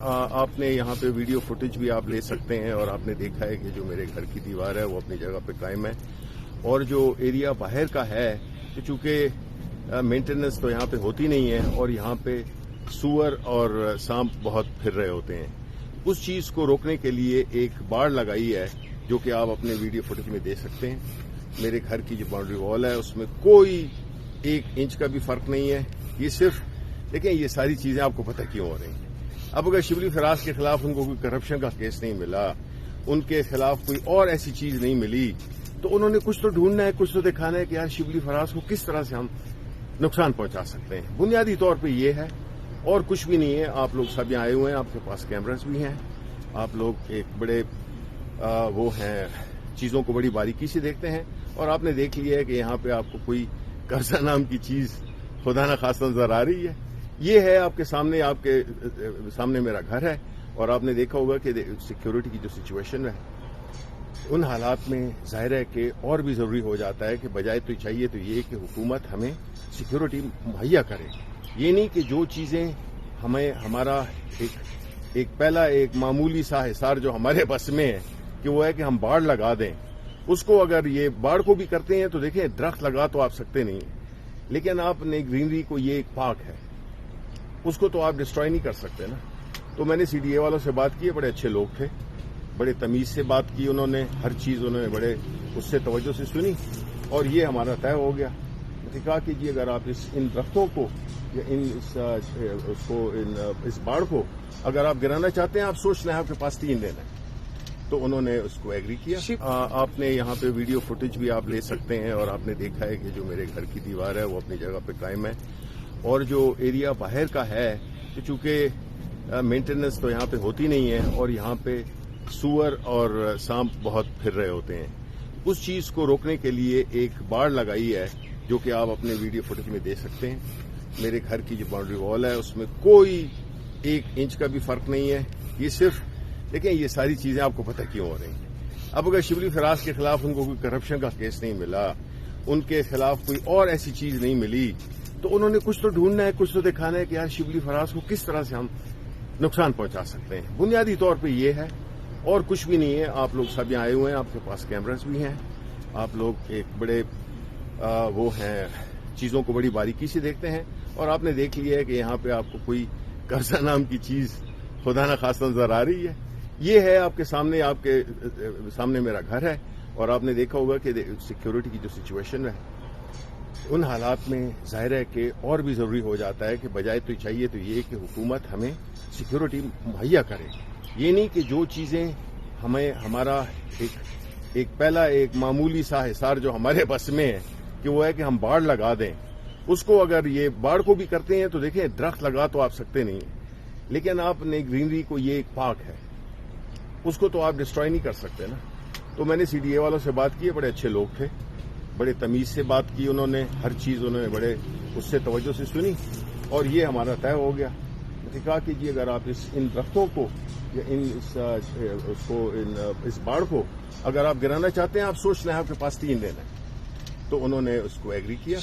आपने यहाँ पे वीडियो फुटेज भी आप ले सकते हैं और आपने देखा है कि जो मेरे घर की दीवार है वो अपनी जगह पे कायम है और जो एरिया बाहर का है कि चूंकि मेंटेनेंस तो यहाँ पे होती नहीं है और यहाँ पे सूअर और सांप बहुत फिर रहे होते हैं। उस चीज को रोकने के लिए एक बाड़ लगाई है जो कि आप अपने वीडियो फुटेज में देख सकते हैं। मेरे घर की जो बाउंड्री वॉल है उसमें कोई 1 इंच का भी फर्क नहीं है। ये सिर्फ देखिए, ये सारी चीजें आपको पता क्यों हो रही हैं। अब अगर शिबली फराज के खिलाफ उनको कोई करप्शन का केस नहीं मिला, उनके खिलाफ कोई और ऐसी चीज नहीं मिली, तो उन्होंने कुछ तो ढूंढना है, कुछ तो दिखाना है कि यार शिबली फराज को किस तरह से हम नुकसान पहुंचा सकते हैं। बुनियादी तौर पे ये है और कुछ भी नहीं है। आप लोग सब यहाँ आए हुए हैं, आपके पास कैमरास भी हैं, आप लोग एक बड़े वो हैं, चीजों को बड़ी बारीकी से देखते हैं और आपने देख लिया है कि यहाँ पे आपको कोई कर्जा नाम की चीज खुदा ना खासा नजर आ रही है। ये है आपके सामने मेरा घर है और आपने देखा होगा कि सिक्योरिटी की जो सिचुएशन है उन हालात में जाहिर है कि और भी जरूरी हो जाता है कि बजाय तो चाहिए तो ये कि हुकूमत हमें सिक्योरिटी मुहैया करे। ये नहीं कि जो चीजें हमें हमारा एक मामूली सा हिसार जो हमारे बस में है कि वो है कि हम बाड़ लगा दें, उसको अगर ये बाढ़ को भी करते हैं तो देखें दरख्त लगा तो आप सकते नहीं है, लेकिन आपने ग्रीनरी को, ये एक पार्क है, उसको तो आप डिस्ट्रॉय नहीं कर सकते ना। तो मैंने सीडीए वालों से बात की, बड़े अच्छे लोग थे, बड़े तमीज से बात की उन्होंने, हर चीज उन्होंने बड़े उससे तवज्जो से सुनी और ये हमारा तय हो गया। मैंने कहा कि जी अगर आप इन दरख्तों को या इस बाढ़ को अगर आप गिराना चाहते हैं, आप सोच लें आपके पास 3 दिन है। तो उन्होंने उसको एग्री किया। आपने यहाँ पे वीडियो फुटेज भी आप ले सकते हैं और आपने देखा है कि जो मेरे घर की दीवार है वो अपनी जगह पे कायम है और जो एरिया बाहर का है कि चूंकि मेंटेनेंस तो यहाँ पे होती नहीं है और यहाँ पे सूअर और सांप बहुत फिर रहे होते हैं। उस चीज को रोकने के लिए एक बाड़ लगाई है जो कि आप अपने वीडियो फुटेज में देख सकते हैं। मेरे घर की जो बाउंड्री वॉल है उसमें कोई 1 इंच का भी फर्क नहीं है। ये सिर्फ देखिए, ये सारी चीजें आपको पता क्यों हो रही हैं। अब अगर शिबली फराज के खिलाफ उनको कोई करप्शन का केस नहीं मिला, उनके खिलाफ कोई और ऐसी चीज नहीं मिली, तो उन्होंने कुछ तो ढूंढना है, कुछ तो दिखाना है कि यार शिबली फराज को किस तरह से हम नुकसान पहुंचा सकते हैं। बुनियादी तौर पे ये है और कुछ भी नहीं है। आप लोग सब यहाँ आए हुए हैं, आपके पास कैमरास भी हैं, आप लोग एक बड़े वो हैं, चीजों को बड़ी बारीकी से देखते हैं और आपने देख लिया है कि यहाँ पे आपको कोई कर्जा नाम की चीज खुदा ना खासा नजर आ रही है। ये है आपके सामने मेरा घर है और आपने देखा होगा कि सिक्योरिटी की जो सिचुएशन है उन हालात में जाहिर है कि और भी जरूरी हो जाता है कि बजाय तो चाहिए तो ये कि हुकूमत हमें सिक्योरिटी मुहैया करे। ये नहीं कि जो चीजें हमें हमारा एक मामूली सा हिसार जो हमारे बस में है कि वो है कि हम बाड़ लगा दें, उसको अगर ये बाढ़ को भी करते हैं तो देखें दरख्त लगा तो आप सकते नहीं है, लेकिन आपने ग्रीनरी को, ये एक पार्क है, उसको तो आप डिस्ट्रॉय नहीं कर सकते ना। तो मैंने सीडीए वालों से बात की, बड़े अच्छे लोग थे, बड़े तमीज से बात की उन्होंने, हर चीज उन्होंने बड़े उससे तवज्जो से सुनी और ये हमारा तय हो गया। मैंने कहा कि जी अगर आप इन दरख्तों को या इस बाढ़ को अगर आप गिराना चाहते हैं, आप सोच लें आपके पास 3 दिन है। तो उन्होंने उसको एग्री किया।